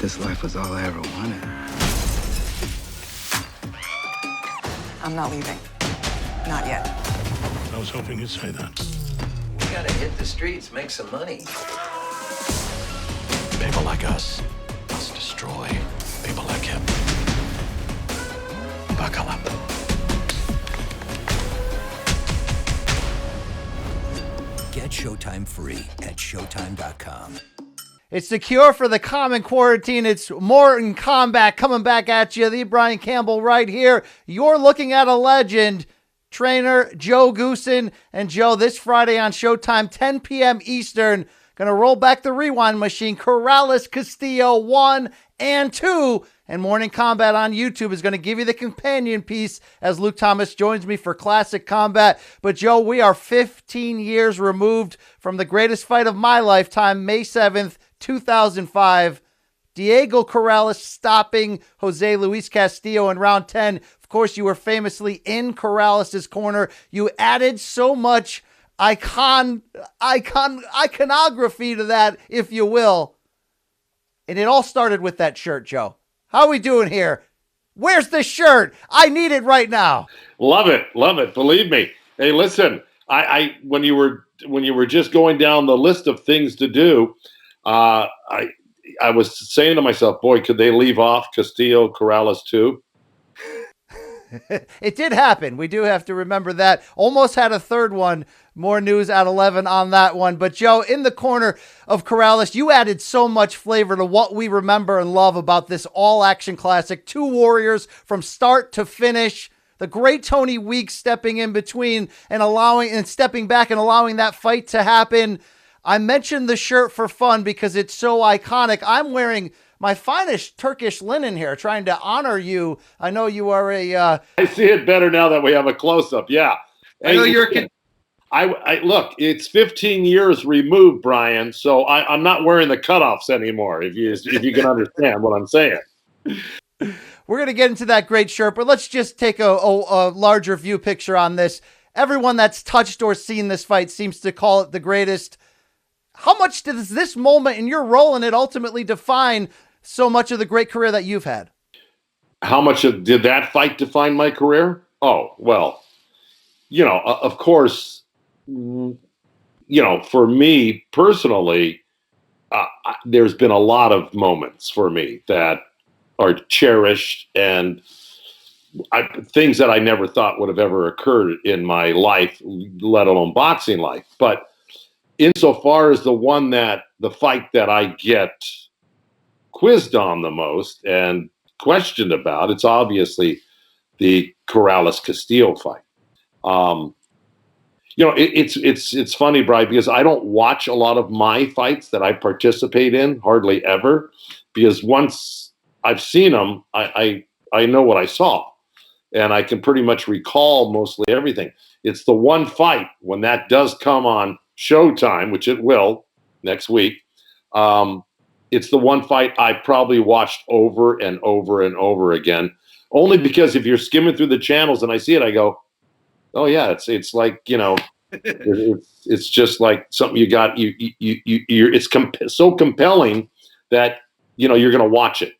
this life was all I ever wanted. I'm not leaving. Not yet. I was hoping you'd say that. We gotta hit the streets, make some money. People like us must destroy people like him. Buckle up. Get Showtime free at Showtime.com. It's the cure for the common quarantine. It's Morton Kombat coming back at you. The Brian Campbell right here. You're looking at a legend, trainer Joe Goossen. And Joe, this Friday on Showtime, 10 p.m. Eastern, going to roll back the rewind machine. Corrales Castillo 1 and 2. And Morning Kombat on YouTube is going to give you the companion piece as Luke Thomas joins me for Classic Kombat. But Joe, we are 15 years removed from the greatest fight of my lifetime, May 7th, 2005. Diego Corrales stopping Jose Luis Castillo in round 10. Of course, you were famously in Corrales' corner. You added so much iconography to that, if you will. And it all started with that shirt, Joe. How are we doing here? Where's the shirt? I need it right now. Love it. Believe me. Hey, listen, I when you were just going down the list of things to do, I was saying to myself, boy, could they leave off Castillo Corrales too? It did happen. We do have to remember that. Almost had a third one. More news at 11 on that one. But, Joe, in the corner of Corrales, you added so much flavor to what we remember and love about this all-action classic. Two warriors from start to finish. The great Tony Weeks stepping in between and stepping back and allowing that fight to happen. I mentioned the shirt for fun because it's so iconic. I'm wearing my finest Turkish linen here, trying to honor you. I know you are a... I see it better now that we have a close-up, yeah. I know you're... I look, it's 15 years removed, Brian, so I'm not wearing the cutoffs anymore, if you can understand what I'm saying. We're going to get into that great shirt, but let's just take a larger view picture on this. Everyone that's touched or seen this fight seems to call it the greatest. How much does this moment and your role in it ultimately define so much of the great career that you've had? How much did that fight define my career? Oh, well, of course, for me personally, there's been a lot of moments for me that are cherished and things that I never thought would have ever occurred in my life, let alone boxing life. But insofar as the fight that I get quizzed on the most and questioned about, it's obviously the Corrales Castillo fight. It's funny, Brian, because I don't watch a lot of my fights that I participate in, hardly ever, because once I've seen them, I know what I saw, and I can pretty much recall mostly everything. It's the one fight when that does come on Showtime, which it will next week. It's the one fight I probably watched over and over and over again, only because if you're skimming through the channels and I see it, I go, oh yeah, it's like, it's just like something you got, it's so compelling that, you're going to watch it.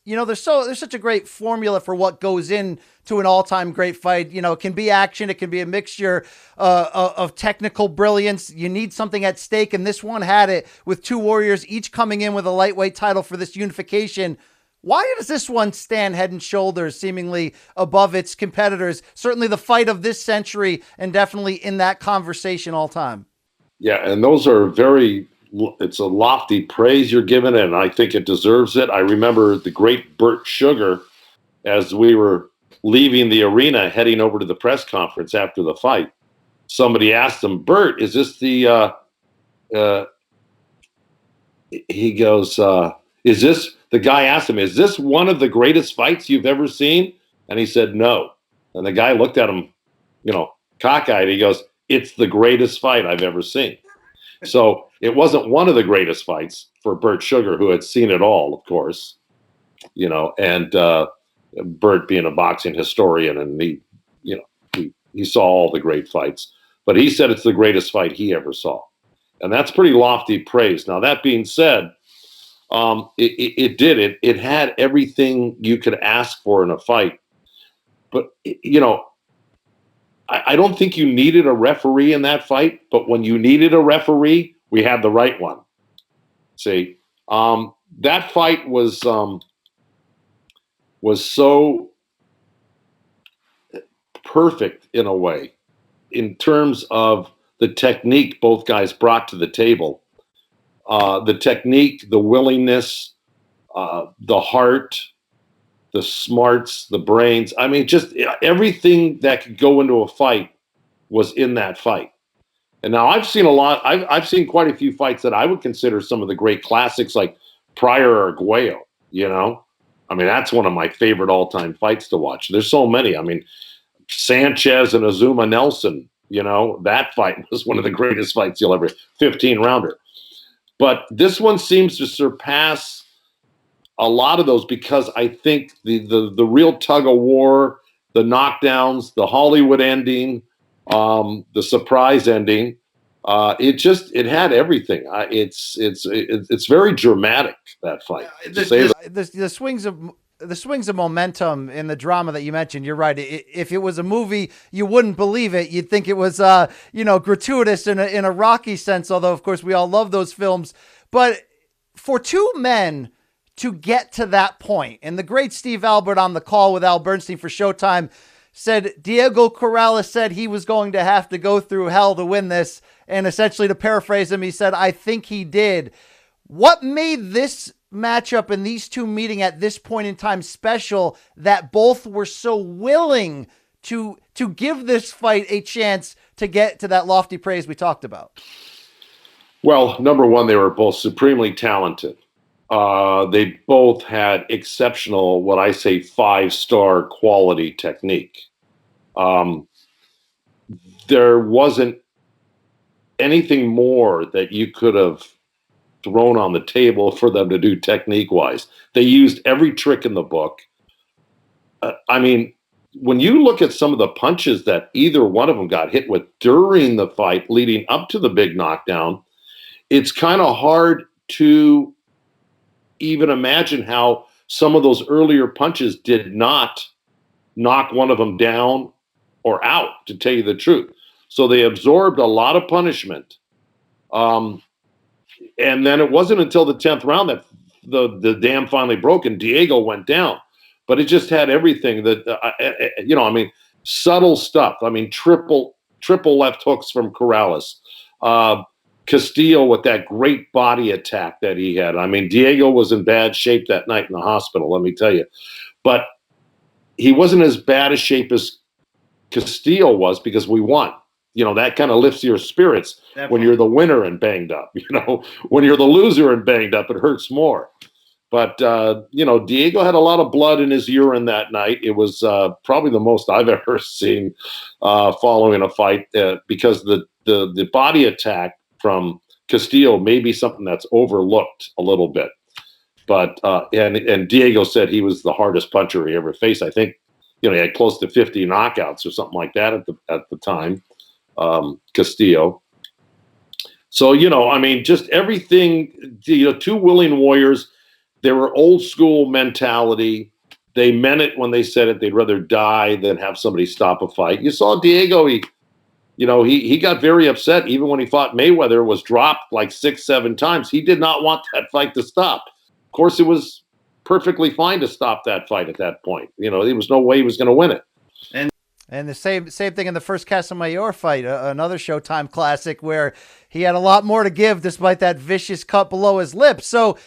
There's such a great formula for what goes into an all-time great fight. It can be action. It can be a mixture of technical brilliance. You need something at stake, and this one had it with two warriors, each coming in with a lightweight title for this unification. Why does this one stand head and shoulders seemingly above its competitors? Certainly the fight of this century and definitely in that conversation all time. Yeah, and those are it's a lofty praise you're giving it, and I think it deserves it. I remember the great Bert Sugar, as we were leaving the arena heading over to the press conference after the fight. Somebody asked him, Bert, is this the he goes, the guy asked him, is this one of the greatest fights you've ever seen? And he said, no. And the guy looked at him, cockeyed. He goes, it's the greatest fight I've ever seen. So it wasn't one of the greatest fights for Bert Sugar, who had seen it all, of course, and Bert being a boxing historian, and he saw all the great fights. But he said it's the greatest fight he ever saw. And that's pretty lofty praise. Now, that being said, It did. It had everything you could ask for in a fight. But, I don't think you needed a referee in that fight. But when you needed a referee, we had the right one. See, that fight was so perfect in a way in terms of the technique both guys brought to the table. The technique, the willingness, the heart, the smarts, the brains. I mean, just everything that could go into a fight was in that fight. And now I've seen a lot. I've seen quite a few fights that I would consider some of the great classics, like Pryor or Arguello. I mean, that's one of my favorite all-time fights to watch. There's so many. I mean, Sanchez and Azuma Nelson. That fight was one of the greatest fights you'll ever. 15-rounder. But this one seems to surpass a lot of those because I think the real tug of war, the knockdowns, the Hollywood ending, the surprise ending, it had everything. It's very dramatic, that fight. The swings of momentum in the drama that you mentioned, you're right. If it was a movie, you wouldn't believe it. You'd think it was, gratuitous in a Rocky sense, although, of course, we all love those films. But for two men to get to that point, and the great Steve Albert on the call with Al Bernstein for Showtime said Diego Corrales said he was going to have to go through hell to win this. And essentially, to paraphrase him, he said, I think he did. What made this matchup and these two meeting at this point in time special that both were so willing to give this fight a chance to get to that lofty praise we talked about? Well, number one, they were both supremely talented. They both had exceptional, what I say, 5-star quality technique. There wasn't anything more that you could have thrown on the table for them to do technique-wise. They used every trick in the book. I mean, when you look at some of the punches that either one of them got hit with during the fight leading up to the big knockdown, it's kind of hard to even imagine how some of those earlier punches did not knock one of them down or out, to tell you the truth. So they absorbed a lot of punishment. And then it wasn't until the 10th round that the dam finally broke and Diego went down. But it just had everything that, subtle stuff. I mean, triple left hooks from Corrales. Castillo with that great body attack that he had. I mean, Diego was in bad shape that night in the hospital, let me tell you. But he wasn't as bad a shape as Castillo was because we won. That kind of lifts your spirits. Definitely. When you're the winner and banged up. When you're the loser and banged up, it hurts more. But, Diego had a lot of blood in his urine that night. It was probably the most I've ever seen following a fight because the body attack from Castillo may be something that's overlooked a little bit. But and Diego said he was the hardest puncher he ever faced. I think, he had close to 50 knockouts or something like that at the time, Castillo. So, just everything, two willing warriors. They were old school mentality. They meant it when they said it. They'd rather die than have somebody stop a fight. You saw Diego, he got very upset even when he fought Mayweather, was dropped like 6-7 times. He did not want that fight to stop. Of course, it was perfectly fine to stop that fight at that point. There was no way he was going to win it. And the same thing in the first Casamayor fight, another Showtime classic where he had a lot more to give despite that vicious cut below his lip. So,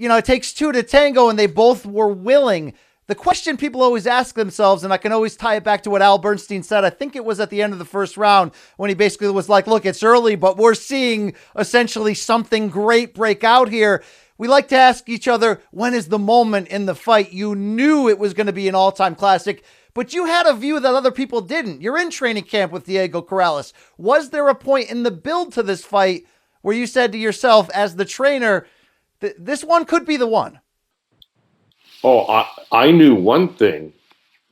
it takes two to tango, and they both were willing. The question people always ask themselves, and I can always tie it back to what Al Bernstein said, I think it was at the end of the first round when he basically was like, look, it's early, but we're seeing essentially something great break out here. We like to ask each other, when is the moment in the fight you knew it was going to be an all-time classic? But you had a view that other people didn't. You're in training camp with Diego Corrales. Was there a point in the build to this fight where you said to yourself, as the trainer, this one could be the one? Oh, I knew one thing,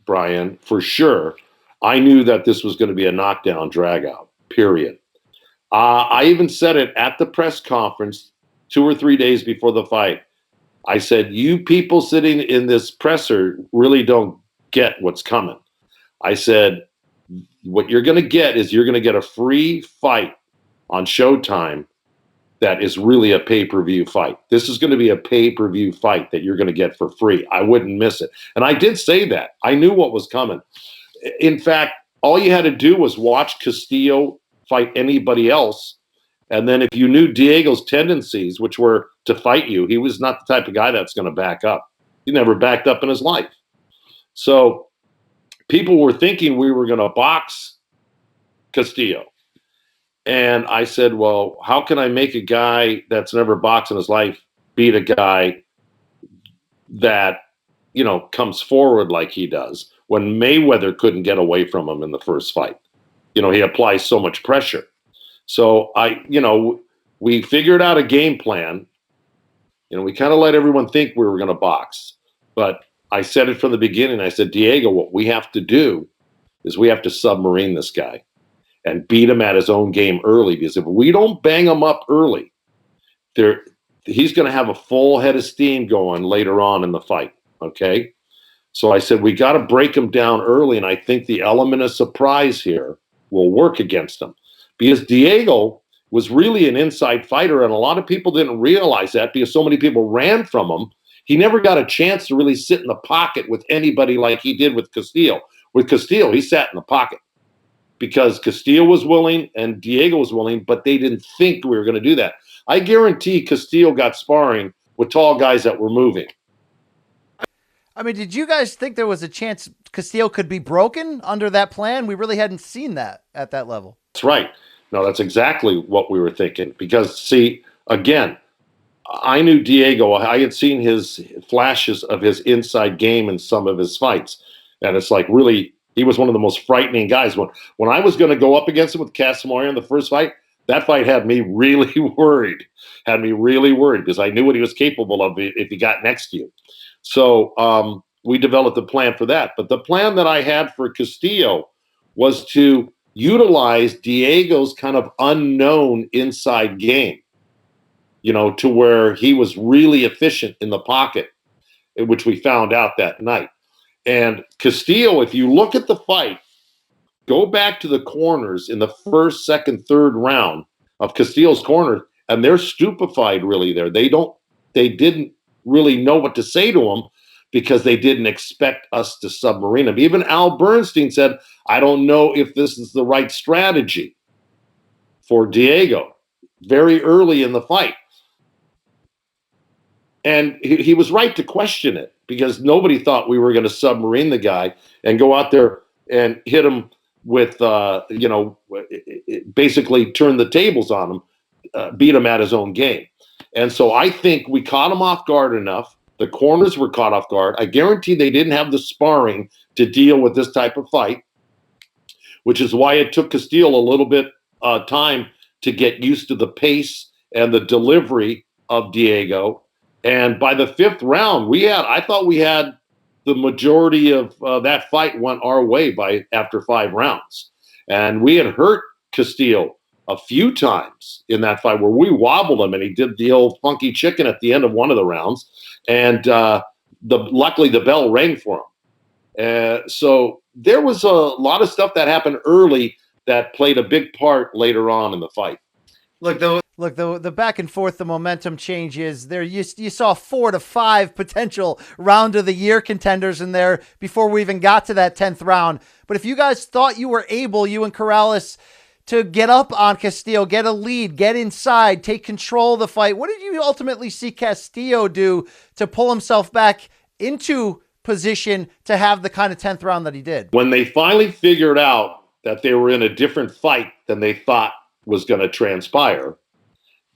Brian, for sure. I knew that this was going to be a knockdown dragout, period. I even said it at the press conference 2 or 3 days before the fight. I said, you people sitting in this presser really don't get what's coming. I said, what you're going to get is you're going to get a free fight on Showtime that is really a pay-per-view fight. This is going to be a pay-per-view fight that you're going to get for free. I wouldn't miss it. And I did say that. I knew what was coming. In fact, all you had to do was watch Castillo fight anybody else. And then if you knew Diego's tendencies, which were to fight you, he was not the type of guy that's going to back up. He never backed up in his life. So people were thinking we were going to box Castillo. And I said, well, how can I make a guy that's never boxed in his life beat a guy that, comes forward like he does when Mayweather couldn't get away from him in the first fight? He applies so much pressure. So we figured out a game plan. We kind of let everyone think we were going to box. But I said it from the beginning. I said, Diego, what we have to do is we have to submarine this guy and beat him at his own game early. Because if we don't bang him up early, he's going to have a full head of steam going later on in the fight. Okay? So I said, we got to break him down early. And I think the element of surprise here will work against him. Because Diego was really an inside fighter, and a lot of people didn't realize that because so many people ran from him. He never got a chance to really sit in the pocket with anybody like he did with Castillo. With Castillo, he sat in the pocket because Castillo was willing and Diego was willing, but they didn't think we were going to do that. I guarantee Castillo got sparring with tall guys that were moving. I mean, did you guys think there was a chance Castillo could be broken under that plan? We really hadn't seen that at that level. That's right. No, that's exactly what we were thinking. Because, see, again, I knew Diego. I had seen his flashes of his inside game in some of his fights. And it's like really, he was one of the most frightening guys. When I was going to go up against him with Castillo in the first fight, that fight had me really worried. Because I knew what he was capable of if he got next to you. So we developed a plan for that. But the plan that I had for Castillo was to utilize Diego's kind of unknown inside game, to where he was really efficient in the pocket, which we found out that night. And Castillo, if you look at the fight, go back to the corners in the first, second, third round of Castillo's corner, and they're stupefied really there. They didn't really know what to say to him because they didn't expect us to submarine him. Even Al Bernstein said, I don't know if this is the right strategy for Diego very early in the fight. And he was right to question it because nobody thought we were going to submarine the guy and go out there and hit him with, basically turn the tables on him, beat him at his own game. And so I think we caught him off guard enough. The corners were caught off guard. I guarantee they didn't have the sparring to deal with this type of fight, which is why it took Castillo a little bit time to get used to the pace and the delivery of Diego. And by the fifth round, I thought we had the majority of that fight went our way after 5 rounds. And we had hurt Castillo a few times in that fight where we wobbled him and he did the old funky chicken at the end of one of the rounds. And luckily the bell rang for him. So there was a lot of stuff that happened early that played a big part later on in the fight. Look, the back and forth, the momentum changes there. You saw 4 to 5 potential round of the year contenders in there before we even got to that 10th round. But if you guys thought you were able, you and Corrales, to get up on Castillo, get a lead, get inside, take control of the fight, what did you ultimately see Castillo do to pull himself back into position to have the kind of 10th round that he did? When they finally figured out that they were in a different fight than they thought was going to transpire,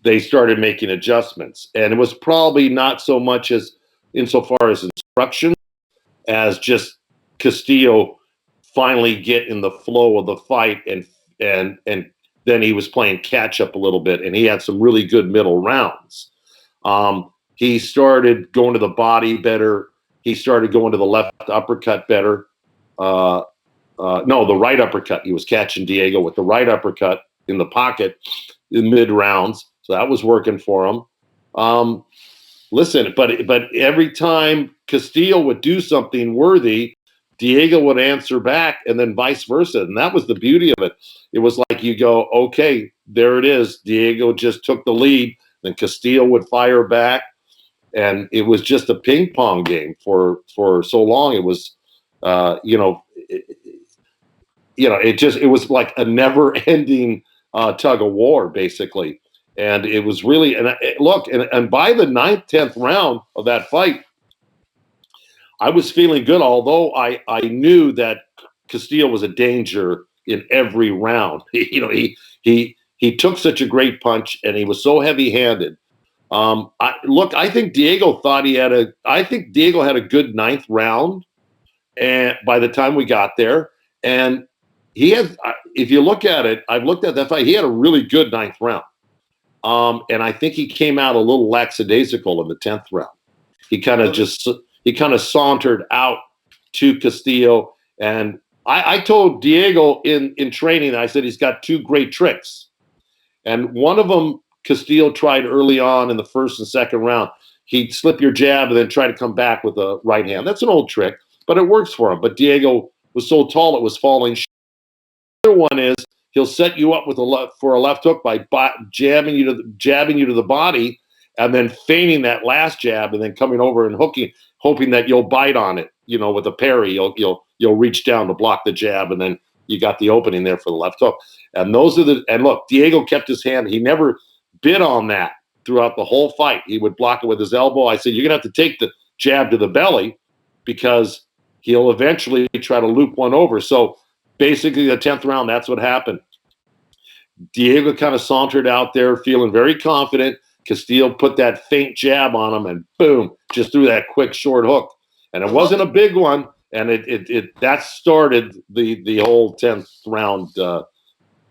they started making adjustments. And it was probably not so much as insofar as instruction as just Castillo finally get in the flow of the fight, and then he was playing catch up a little bit, and he had some really good middle rounds. He started going to the body better. He started going to the left uppercut better. No, the right uppercut. He was catching Diego with the right uppercut in the pocket in mid rounds. So that was working for him. listen, but every time Castillo would do something worthy, Diego would answer back, and then vice versa. And that was the beauty of it. It was like you go, okay, there it is. Diego just took the lead, then Castillo would fire back, and it was just a ping pong game for so long. It was, it was like a never ending tug of war, basically. And it was really, and by the 9th, 10th round of that fight, I was feeling good, although I knew that Castillo was a danger in every round. He took such a great punch, and he was so heavy-handed. I think Diego had a good 9th round, and by the time we got there, and he had, if you look at it, I've looked at that fight, he had a really good 9th round. And I think he came out a little lackadaisical in the 10th round. He kind of sauntered out to Castillo. And I told Diego in training, I said he's got 2 great tricks. And one of them, Castillo tried early on in the 1st and 2nd round. He'd slip your jab and then try to come back with a right hand. That's an old trick, but it works for him. But Diego was so tall it was falling. The other one is he'll set you up for a left hook by jabbing you to the body, and then feigning that last jab, and then coming over and hooking, hoping that you'll bite on it. With a parry, you'll reach down to block the jab, and then you got the opening there for the left hook. And look, Diego kept his hand. He never bit on that throughout the whole fight. He would block it with his elbow. I said, you're gonna have to take the jab to the belly, because he'll eventually try to loop one over. So basically, the 10th round, that's what happened. Diego kind of sauntered out there, feeling very confident. Castillo put that feint jab on him, and boom, just threw that quick short hook. And it wasn't a big one, and that started the whole 10th round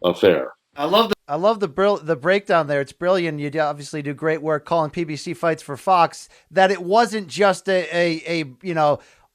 affair. I love the breakdown there. It's brilliant. You obviously do great work calling PBC fights for Fox. That it wasn't just a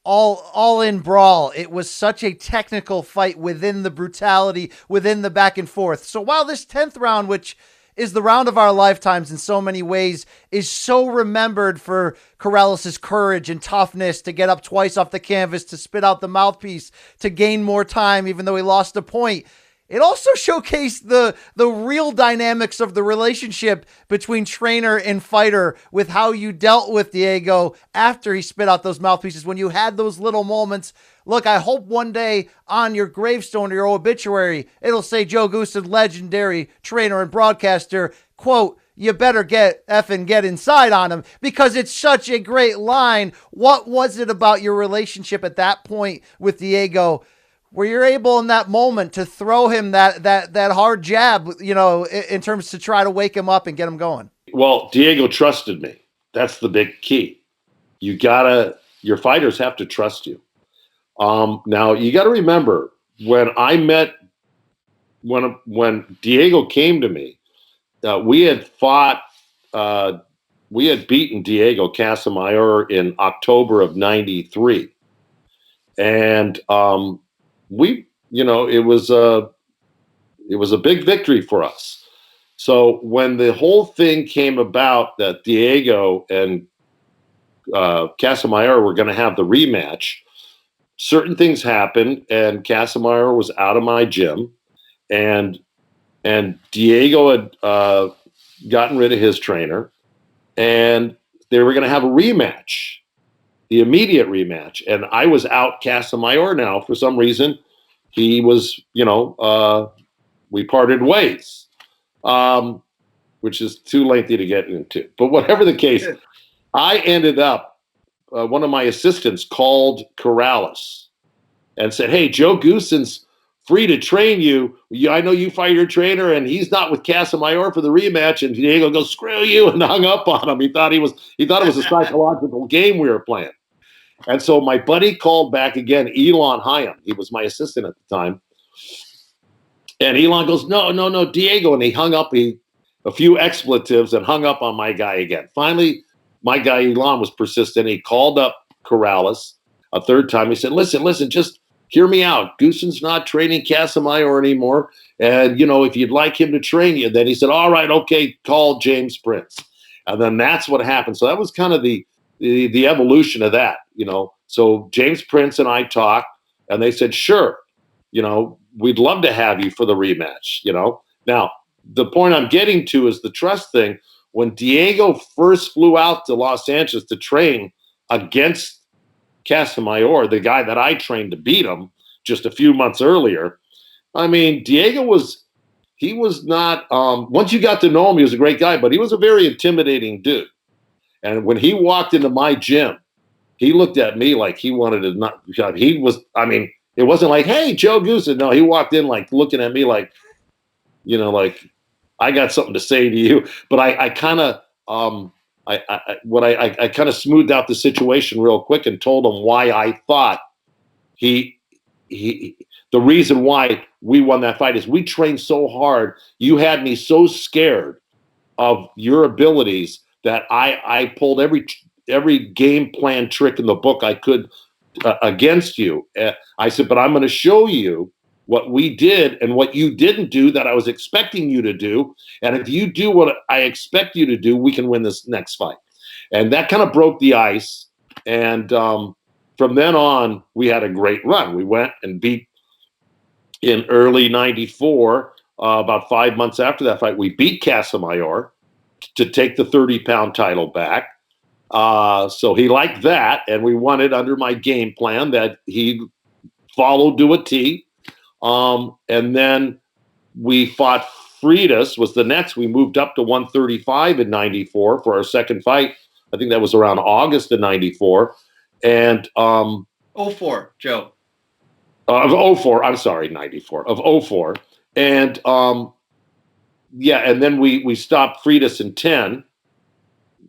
all in brawl. It was such a technical fight within the brutality, within the back and forth. So while this 10th round, which is the round of our lifetimes in so many ways, is so remembered for Corrales' courage and toughness to get up twice off the canvas, to spit out the mouthpiece, to gain more time, even though he lost a point. It also showcased the real dynamics of the relationship between trainer and fighter, with how you dealt with Diego after he spit out those mouthpieces, when you had those little moments. Look, I hope one day on your gravestone or your obituary, it'll say Joe Goossen, legendary trainer and broadcaster, quote, "You better get inside on him," because it's such a great line. What was it about your relationship at that point with Diego, where you're able in that moment to throw him that hard jab, in terms to try to wake him up and get him going? Well, Diego trusted me. That's the big key. Your fighters have to trust you. Now you got to remember, when Diego came to me, we had beaten Diego Casamayor in October of '93. And, it was a big victory for us. So when the whole thing came about that Diego and Casamayor were going to have the rematch, certain things happened, and Casamayor was out of my gym, and Diego had gotten rid of his trainer, and they were going to have a rematch, the immediate rematch. And I was out Casamayor now. For some reason, he was, we parted ways, which is too lengthy to get into. But whatever the case, I ended up, one of my assistants called Corrales and said, "Hey, Joe Goossen's free to train you. I know you fired your trainer, and he's not with Casamayor for the rematch." And Diego goes, "Screw you," and hung up on him. He thought it was a psychological game we were playing. And so my buddy called back again, Elon Hyam. He was my assistant at the time. And Elon goes, no, Diego. And he hung up a few expletives and hung up on my guy again. Finally, my guy Elon was persistent. He called up Corrales a third time. He said, listen, just hear me out. Goossen's not training Casamayor anymore. And, if you'd like him to train you, then he said, all right, okay, call James Prince. And then that's what happened. So that was kind of the evolution of that, So James Prince and I talked, and they said, sure, we'd love to have you for the rematch, Now, the point I'm getting to is the trust thing. When Diego first flew out to Los Angeles to train against Casamayor, the guy that I trained to beat him just a few months earlier, I mean, Diego was not, once you got to know him, he was a great guy, but he was a very intimidating dude. And when he walked into my gym, he looked at me like he wanted to not, he was, I mean, it wasn't like, hey, Joe Goossen. No, he walked in like looking at me like, like I got something to say to you. But I kind of, I kind of smoothed out the situation real quick and told him why I thought the reason why we won that fight is we trained so hard. You had me so scared of your abilities that I pulled every game plan trick in the book I could against you. I said, but I'm going to show you what we did and what you didn't do that I was expecting you to do. And if you do what I expect you to do, we can win this next fight. And that kind of broke the ice. And from then on, we had a great run. We went and beat in early 94, about 5 months after that fight, we beat Casamayor to take the 30-pound title back. So he liked that, and we won it under my game plan that he followed to a T. And then we fought Freitas was the next. We moved up to 135 in 94 for our second fight. I think that was around August of 94. And 04, Joe. Of 04, I'm sorry, 94. Of 04. And and then we stopped Freitas in 10.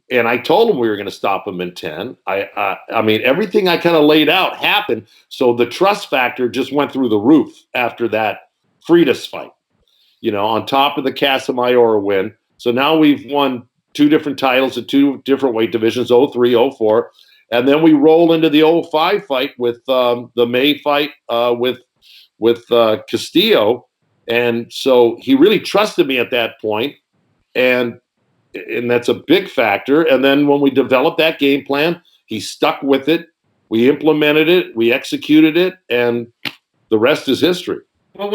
And I told him we were going to stop him in 10. I mean, everything I kind of laid out happened. So the trust factor just went through the roof after that Freitas fight, on top of the Casamayor win. So now we've won 2 different titles at 2 different weight divisions, 03, 04. And then we roll into the 05 fight with the May fight with Castillo. And so he really trusted me at that point. And that's a big factor. And then when we developed that game plan, he stuck with it. We implemented it. We executed it. And the rest is history. But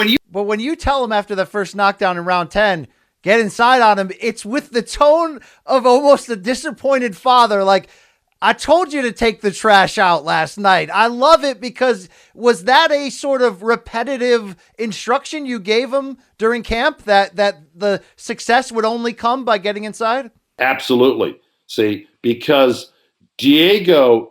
when you tell him after the first knockdown in round 10, get inside on him, it's with the tone of almost a disappointed father. Like, I told you to take the trash out last night. I love it because was that a sort of repetitive instruction you gave him during camp that the success would only come by getting inside? Absolutely. See, because Diego,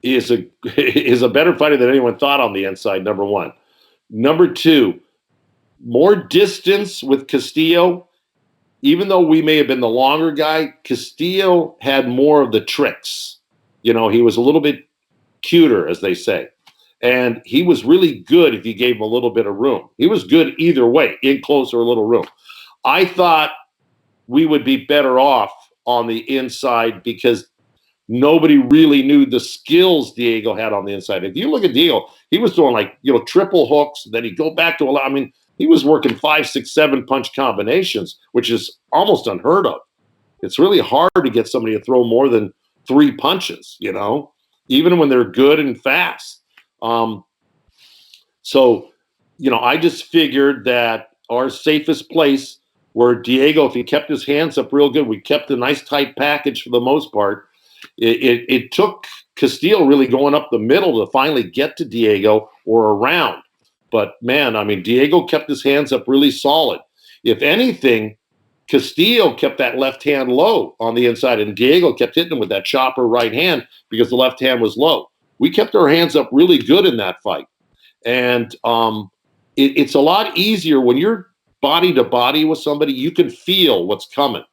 is a better fighter than anyone thought on the inside, number one. Number two, more distance with Castillo. Even though we may have been the longer guy, Castillo had more of the tricks. He was a little bit cuter, as they say. And he was really good if you gave him a little bit of room. He was good either way, in close or a little room. I thought we would be better off on the inside because nobody really knew the skills Diego had on the inside. If you look at Diego, he was doing triple hooks. Then he'd go back to he was working 5, 6, 7 punch combinations, which is almost unheard of. It's really hard to get somebody to throw more than 3 punches, even when they're good and fast. So, I just figured that our safest place where Diego, if he kept his hands up real good, we kept a nice tight package for the most part. It took Castillo really going up the middle to finally get to Diego or around. But, man, Diego kept his hands up really solid. If anything, Castillo kept that left hand low on the inside, and Diego kept hitting him with that chopper right hand because the left hand was low. We kept our hands up really good in that fight. And it's a lot easier when you're body to body with somebody. You can feel what's coming.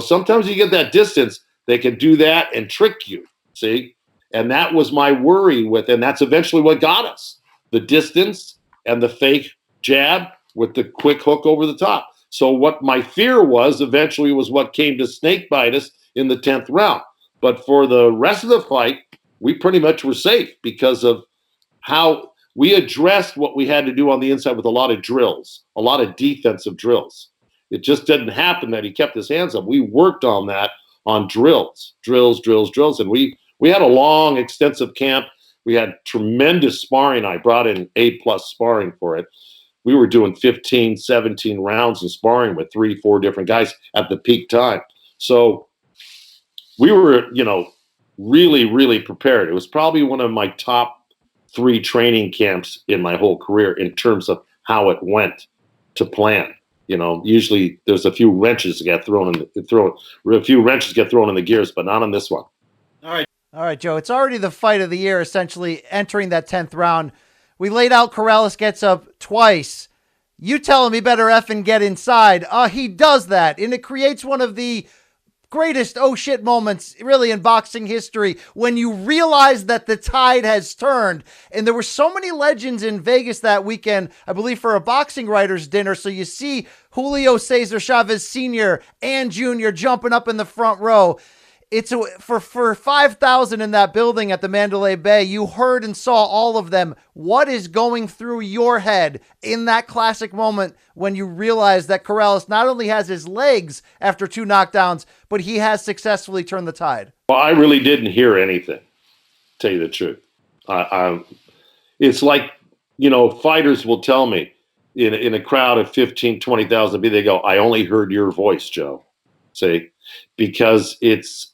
Sometimes you get that distance, they can do that and trick you, see? And that was my worry and that's eventually what got us. The distance and the fake jab with the quick hook over the top. So what my fear was eventually was what came to snake bite us in the 10th round. But for the rest of the fight, we pretty much were safe because of how we addressed what we had to do on the inside with a lot of drills, a lot of defensive drills. It just didn't happen that he kept his hands up. We worked on that on drills, and we had a long, extensive camp. We had tremendous sparring. I brought in A-plus sparring for it. We were doing 15, 17 rounds of sparring with 3-4 different guys at the peak time. So we were, really, really prepared. It was probably one of my top 3 training camps in my whole career in terms of how it went to plan. Usually there's a few wrenches get thrown in the gears, but not on this one. All right, Joe, it's already the fight of the year, essentially entering that 10th round. We laid out Corrales gets up twice. You tell him he better effing get inside. He does that, and it creates one of the greatest oh shit moments really in boxing history when you realize that the tide has turned. And there were so many legends in Vegas that weekend, I believe for a boxing writers dinner. So you see Julio Cesar Chavez Sr. and Jr. jumping up in the front row. It's for 5,000 in that building at the Mandalay Bay. You heard and saw all of them. What is going through your head in that classic moment when you realize that Corrales not only has his legs after 2 knockdowns, but he has successfully turned the tide? Well, I really didn't hear anything, to tell you the truth. It's like, fighters will tell me in a crowd of 15, 20,000 people, they go, I only heard your voice, Joe. See, because it's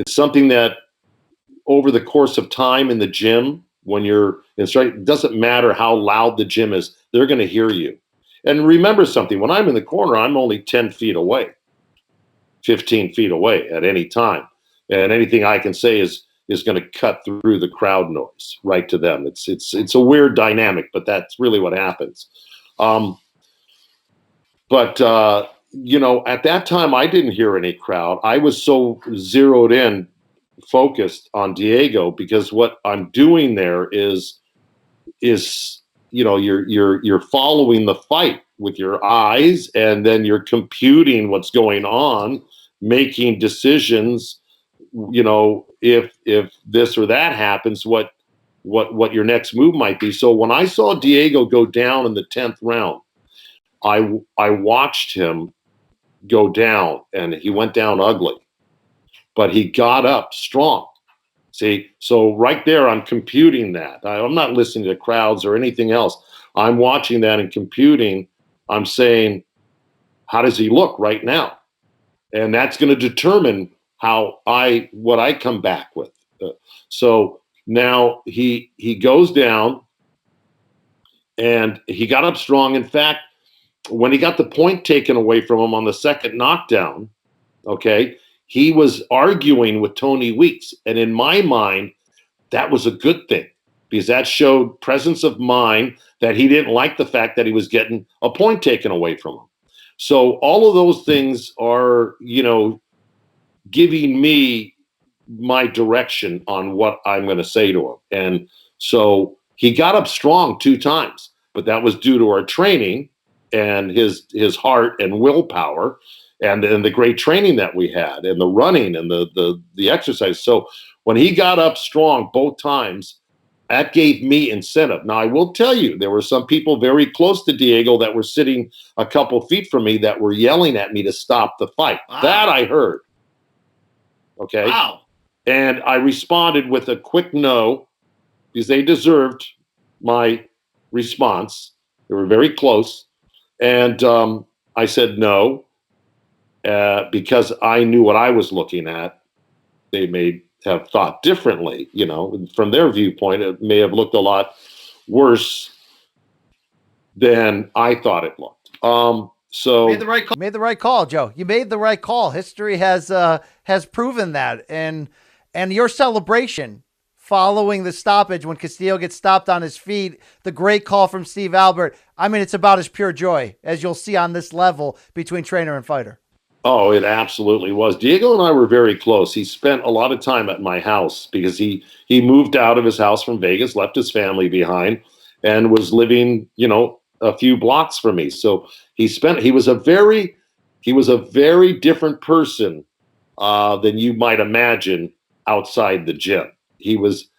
something that over the course of time in the gym, when it doesn't matter how loud the gym is, they're going to hear you. And remember something, when I'm in the corner, I'm only 10 feet away, 15 feet away at any time. And anything I can say is going to cut through the crowd noise right to them. It's a weird dynamic, but that's really what happens. At that time, I didn't hear any crowd. I was so zeroed in, focused on Diego, because what I'm doing there is you're following the fight with your eyes, and then you're computing what's going on, making decisions. If this or that happens, what your next move might be. So when I saw Diego go down in the 10th round, I watched him go down, and he went down ugly, but he got up strong. See, so right there, I'm computing that. I'm not listening to crowds or anything else. I'm watching that and computing. I'm saying, how does he look right now? And that's going to determine what I come back with. So now he goes down, and he got up strong. In fact, when he got the point taken away from him on the second knockdown, okay, he was arguing with Tony Weeks. And in my mind, that was a good thing, because that showed presence of mind that he didn't like the fact that he was getting a point taken away from him. So all of those things are, giving me my direction on what I'm going to say to him. And so he got up strong 2 times, but that was due to our training and his heart and willpower, and the great training that we had, and the running and the exercise. So when he got up strong both times, that gave me incentive. Now, I will tell you, there were some people very close to Diego that were sitting a couple feet from me that were yelling at me to stop the fight. Wow. That I heard. Okay. Wow. And I responded with a quick no, because they deserved my response. They were very close. And I said no, because I knew what I was looking at. They may have thought differently, from their viewpoint. It may have looked a lot worse than I thought it looked. So made the right call, Joe. You made the right call. History has proven that, and your celebration following the stoppage when Castillo gets stopped on his feet, the great call from Steve Albert. I mean, it's about as pure joy as you'll see on this level between trainer and fighter. Oh, it absolutely was. Diego and I were very close. He spent a lot of time at my house, because he moved out of his house from Vegas, left his family behind, and was living, a few blocks from me. So he was a very different person than you might imagine outside the gym. He was,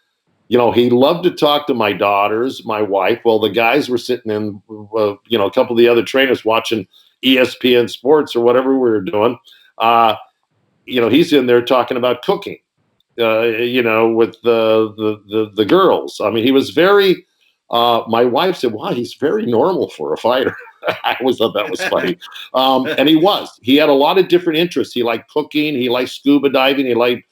he loved to talk to my daughters, my wife. Well, the guys were sitting in, a couple of the other trainers watching ESPN Sports or whatever we were doing. He's in there talking about cooking, with the girls. I mean, he was very. My wife said, "Wow, he's very normal for a fighter." I always thought that was funny. And he was. He had a lot of different interests. He liked cooking. He liked scuba diving. He liked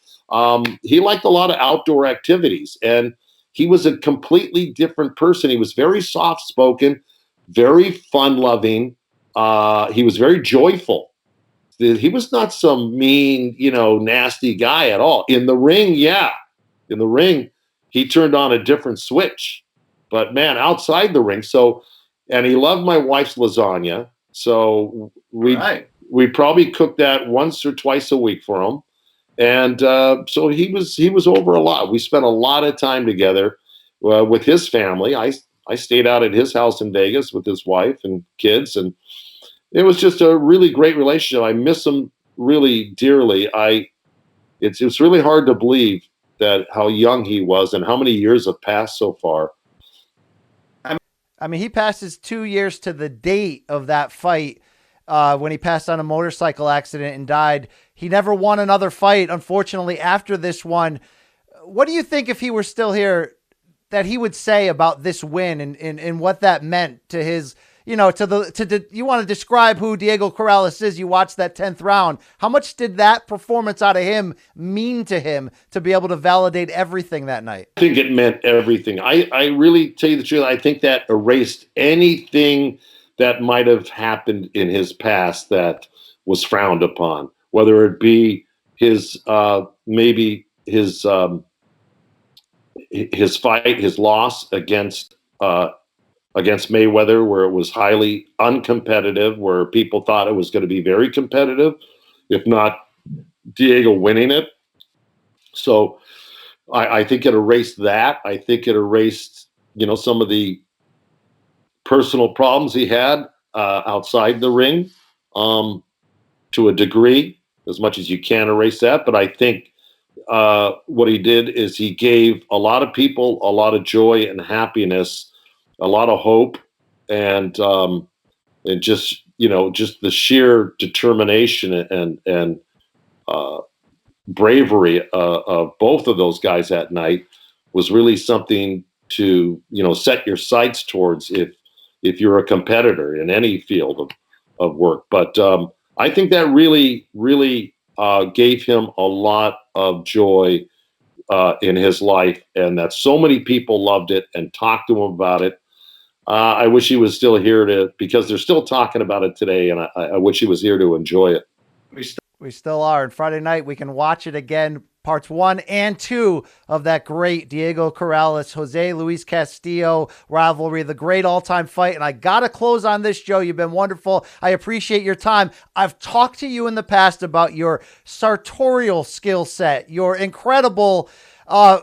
a lot of outdoor activities. And he was a completely different person. He was very soft-spoken, very fun-loving. He was very joyful. He was not some mean, nasty guy at all. In the ring, yeah. In the ring, he turned on a different switch. But, man, outside the ring, and he loved my wife's lasagna. So we probably cooked that once or twice a week for him. And so he was over a lot. We spent a lot of time together with his family. I stayed out at his house in Vegas with his wife and kids, and it was just a really great relationship. I miss him really dearly. It's really hard to believe that how young he was and how many years have passed so far. I mean, he passes 2 years to the date of that fight when he passed on a motorcycle accident and died. He never won another fight, unfortunately, after this one. What do you think, if he were still here, that he would say about this win and what that meant to his, you want to describe who Diego Corrales is. You watched that 10th round. How much did that performance out of him mean to him to be able to validate everything that night? I think it meant everything. I really, tell you the truth, I think that erased anything that might have happened in his past that was frowned upon, whether it be his maybe his fight, his loss against Mayweather, where it was highly uncompetitive, where people thought it was going to be very competitive, if not Diego winning it. So I think it erased that. I think it erased, some of the personal problems he had outside the ring to a degree, as much as you can erase that. But I think what he did is he gave a lot of people a lot of joy and happiness, a lot of hope, and just the sheer determination and bravery of both of those guys that night was really something to set your sights towards if you're a competitor in any field of work. But I think that really gave him a lot of joy in his life, and that so many people loved it and talked to him about it. I wish he was still here because they're still talking about it today, and I wish he was here to enjoy it. We still are. And Friday night, we can watch it again, parts 1 and 2 of that great Diego Corrales, Jose Luis Castillo rivalry, the great all-time fight. And I got to close on this, Joe. You've been wonderful. I appreciate your time. I've talked to you in the past about your sartorial skill set, your incredible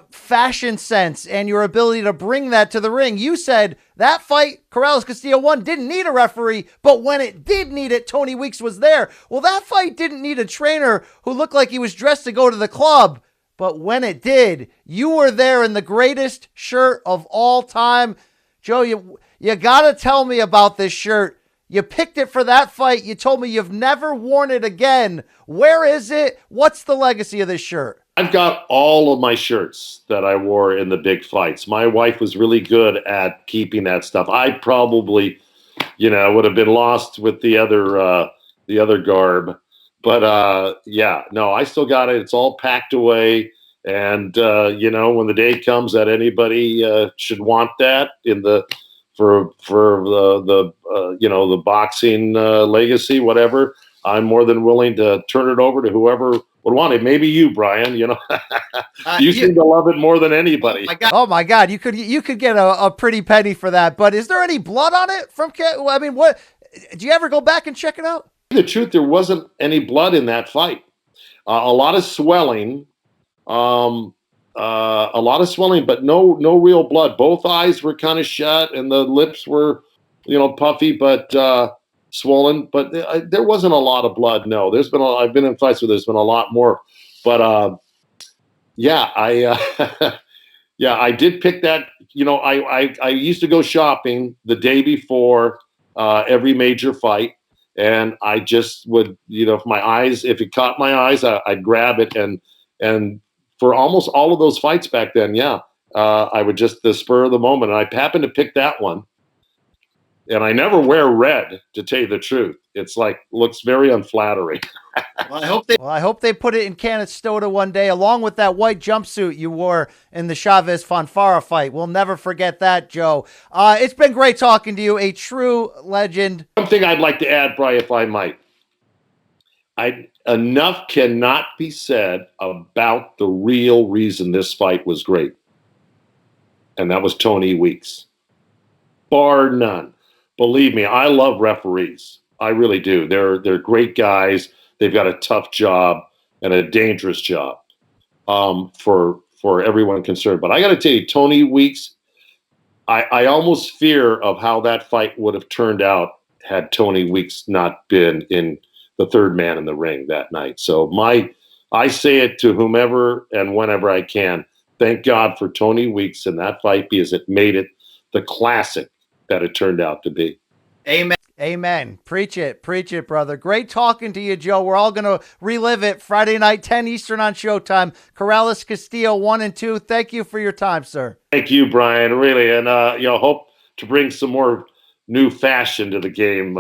fashion sense, and your ability to bring that to the ring. You said that fight, Corrales Castillo I, didn't need a referee, but when it did need it, Tony Weeks was there. Well, that fight didn't need a trainer who looked like he was dressed to go to the club, but when it did, you were there in the greatest shirt of all time. Joe, you got to tell me about this shirt. You picked it for that fight. You told me you've never worn it again. Where is it? What's the legacy of this shirt? I've got all of my shirts that I wore in the big fights. My wife was really good at keeping that stuff. I probably, would have been lost with the other garb. But I still got it. It's all packed away. And when the day comes that anybody should want that for the boxing legacy, whatever, I'm more than willing to turn it over to whoever would want it. Maybe you, Brian. You seem to love it more than anybody. Oh my God, you could get a pretty penny for that. But is there any blood on it from? I mean, what? Did you ever go back and check it out? The truth, there wasn't any blood in that fight. A lot of swelling, but no real blood. Both eyes were kind of shut, and the lips were, puffy, but swollen. But there wasn't a lot of blood. No, I've been in fights where there's been a lot more. But I did pick that. I used to go shopping the day before every major fight. and I just would, if it caught my eyes, I'd grab it, and for almost all of those fights back then, I would just the spur of the moment, and I happened to pick that one. And I never wear red, to tell you the truth. It's like looks very unflattering. Well, I hope they put it in Canastota one day, along with that white jumpsuit you wore in the Chavez Fonfara fight. We'll never forget that, Joe. It's been great talking to you, a true legend. One thing I'd like to add, Brian, if I might. Enough cannot be said about the real reason this fight was great. And that was Tony Weeks. Bar none. Believe me, I love referees. I really do. They're great guys. They've got a tough job and a dangerous job for everyone concerned. But I got to tell you, Tony Weeks, I almost fear of how that fight would have turned out had Tony Weeks not been in the third man in the ring that night. So I say it to whomever and whenever I can. Thank God for Tony Weeks in that fight, because it made it the classic that it turned out to be. Amen. Amen. Preach it, brother. Great talking to you, Joe. We're all going to relive it Friday night, 10 Eastern on Showtime. Corrales Castillo 1 and 2. Thank you for your time, sir. Thank you, Brian, really. And, hope to bring some more new fashion to the game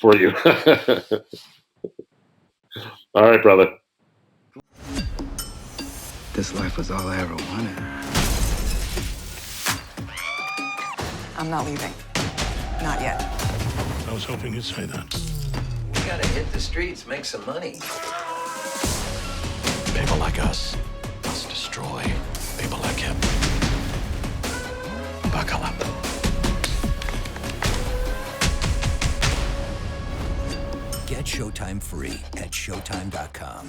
for you. All right, brother. This life was all I ever wanted. I'm not leaving. Not yet. I was hoping you'd say that. We gotta hit the streets, make some money. People like us must destroy people like him. Buckle up. Get Showtime free at Showtime.com.